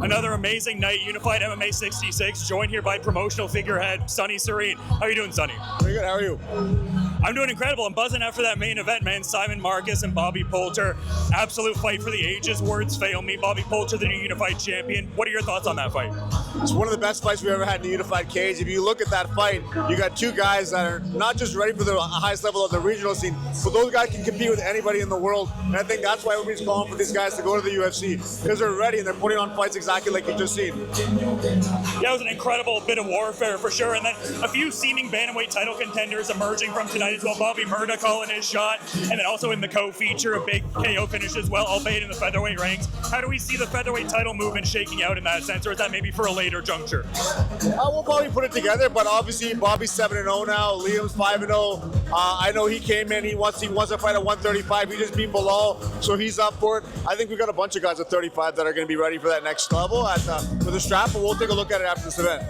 Another amazing night, Unified MMA 66, joined here by promotional figurehead Sunny Sareen. How are you doing, Sunny? Pretty good, how are you? I'm doing incredible. I'm buzzing after that main event, man. Simon Marcus and Bobby Poulter. Absolute fight for the ages. Words fail me. Bobby Poulter, the new Unified champion. What are your thoughts on that fight? It's one of the best fights we've ever had in the Unified cage. If you look at that fight, you got two guys that are not just ready for the highest level of the regional scene, but those guys can compete with anybody in the world. And I think that's why everybody's calling for these guys to go to the UFC, because they're ready and they're putting on fights exactly like you just seen. Yeah, it was an incredible bit of warfare for sure. And then a few seeming bantamweight title contenders emerging from tonight as well. Bobby Murda calling his shot, and then also in the co-feature, a big KO finish as well, albeit in the featherweight ranks. How do we see the featherweight title movement shaking out in that sense, or is that maybe for a later juncture? We'll probably put it together, but obviously Bobby's 7-0 now, Liam's 5-0. I know he came in, he wants to fight at 135, he just beat Bilal, so he's up for it. I think we got a bunch of guys at 35 that are going to be ready for that next level for the strap, but we'll take a look at it after this event.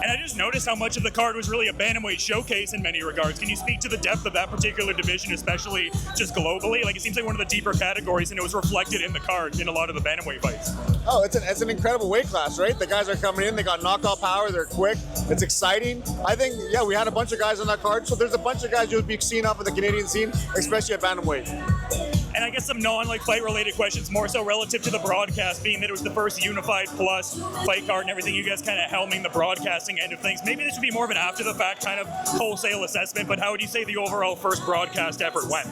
And I just noticed how much of the card was really a bantamweight showcase in many regards. Can you speak to the depth of that particular division, especially just globally? Like, it seems like one of the deeper categories, and it was reflected in the card in a lot of the bantamweight fights. Oh, it's an incredible weight class, right? The guys are coming in, they got knockout power, they're quick, it's exciting. I think, yeah, we had a bunch of guys on that card, so there's a bunch of guys you'll be seeing up in the Canadian scene, especially at bantamweight. And I guess some fight-related questions, more so relative to the broadcast, being that it was the first Unified Plus fight card and everything, you guys kind of helming the broadcasting end of things. Maybe this would be more of an after-the-fact kind of wholesale assessment, but how would you say the overall first broadcast effort went?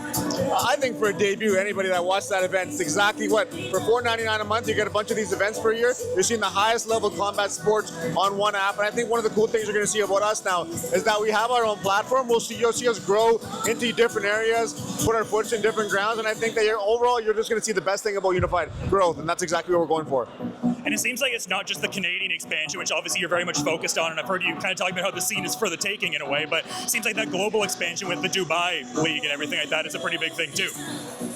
I think for a debut, anybody that watched that event, it's exactly what, for $4.99 a month, you get a bunch of these events per year. You're seeing the highest level combat sports on one app, and I think one of the cool things you're going to see about us now is that we have our own platform. You'll see us grow into different areas, put our foots in different grounds, and I think that overall, you're just going to see the best thing about Unified growth, and that's exactly what we're going for. And it seems like it's not just the Canadian expansion, which obviously you're very much focused on, and I've heard you kind of talking about how the scene is for the taking in a way, but it seems like that global expansion with the Dubai League and everything like that is a pretty big thing too.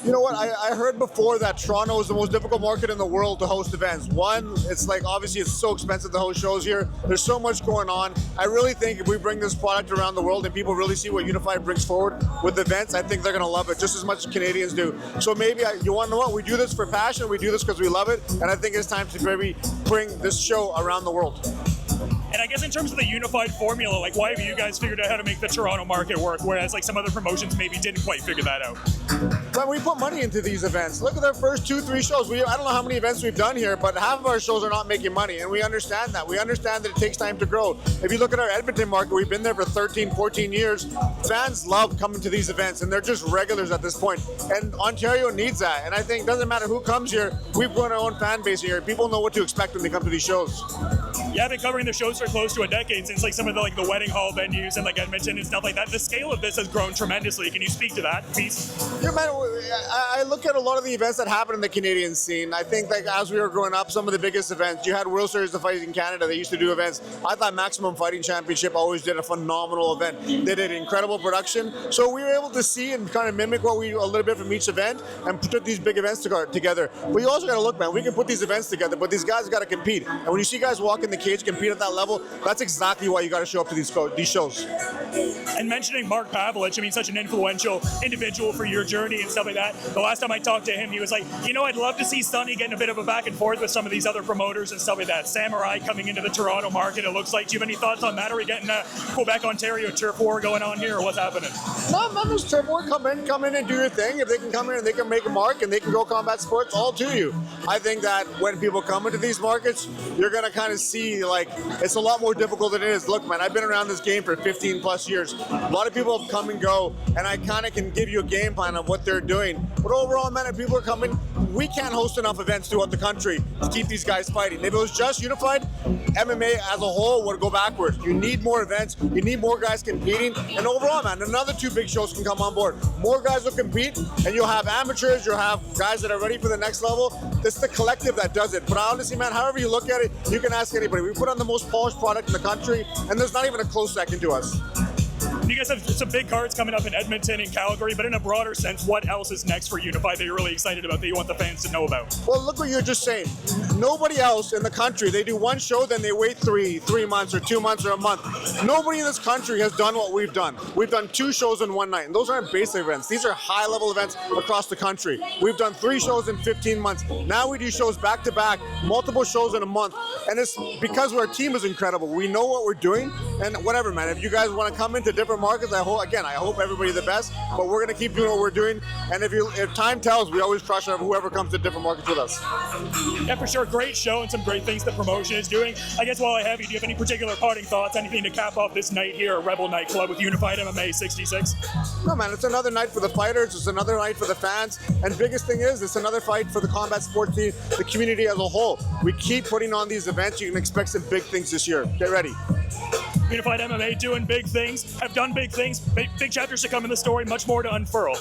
You know what, I heard before that Toronto is the most difficult market in the world to host events. One, it's like, obviously it's so expensive to host shows here. There's so much going on. I really think if we bring this product around the world and people really see what Unified brings forward with events, I think they're going to love it just as much as Canadians do. So maybe, you want to know what, we do this for passion, we do this because we love it, and I think it's time to maybe bring this show around the world. And I guess in terms of the Unified formula, like, why have you guys figured out how to make the Toronto market work, whereas like some other promotions maybe didn't quite figure that out? But we put money into these events. Look at our first 2-3 shows. I don't know how many events we've done here, but half of our shows are not making money, and we understand that. We understand that it takes time to grow. If you look at our Edmonton market, we've been there for 13, 14 years. Fans love coming to these events, and they're just regulars at this point. And Ontario needs that, and I think it doesn't matter who comes here, we've grown our own fan base here. People know what to expect when they come to these shows. Yeah, I've been covering the shows for close to a decade, since like some of the wedding hall venues and like Edmonton and stuff like that. The scale of this has grown tremendously. Can you speak to that piece? Yeah, man, I look at a lot of the events that happen in the Canadian scene. I think like as we were growing up, some of the biggest events, you had World Series of Fighting in Canada. They used to do events. I thought Maximum Fighting Championship always did a phenomenal event. They did incredible production. So we were able to see and kind of mimic what we a little bit from each event and put these big events together. But you also got to look, man, we can put these events together, but these guys got to compete. And when you see guys walk in the cage, compete at that level, that's exactly why you got to show up to these shows. And mentioning Mark Pavlich, I mean, such an influential individual for your journey and stuff like that. The last time I talked to him, he was like, you know, I'd love to see Sunny getting a bit of a back and forth with some of these other promoters and stuff like that. Samourai coming into the Toronto market, it looks like. Do you have any thoughts on that? Are we getting a Quebec, Ontario turf war going on here, or what's happening? No, there's turf war. Come in and do your thing. If they can come in and they can make a mark and they can go combat sports, all to you. I think that when people come into these markets, you're going to kind of see, like, it's a lot more difficult than it is. Look, man, I've been around this game for 15 plus years. A lot of people have come and go, and I kind of can give you a game plan of what they're doing. But overall, man, if people are coming, we can't host enough events throughout the country to keep these guys fighting. If it was just Unified, MMA as a whole would go backwards. You need more events, you need more guys competing, and overall, man, another 2 big shows can come on board. More guys will compete, and you'll have amateurs, you'll have guys that are ready for the next level. It's the collective that does it. But honestly, man, however you look at it, you can ask anybody. We put on the most polished product in the country, and there's not even a close second to us. You guys have some big cards coming up in Edmonton and Calgary, but in a broader sense, what else is next for Unified that you're really excited about, that you want the fans to know about? Well, look what you're just saying. Nobody else in the country, they do one show, then they wait three months or 2 months or a month. Nobody in this country has done what we've done. We've done 2 shows in one night, and those aren't basic events. These are high-level events across the country. We've done 3 shows in 15 months. Now we do shows back-to-back, multiple shows in a month, and it's because our team is incredible. We know what we're doing, and whatever, man. If you guys want to come into different markets, I hope everybody the best, but we're going to keep doing what we're doing, and if time tells, we always crush whoever comes to different markets with us. Yeah, for sure. Great show and some great things the promotion is doing. I guess while I have you, do you have any particular parting thoughts, anything to cap off this night here at Rebel Nightclub with Unified MMA 66? No, man, it's another night for the fighters, it's another night for the fans, and biggest thing is, it's another fight for the combat sports team, the community as a whole. We keep putting on these events. You can expect some big things this year. Get ready. Unified MMA doing big things, have done big things, big chapters to come in the story, much more to unfurl.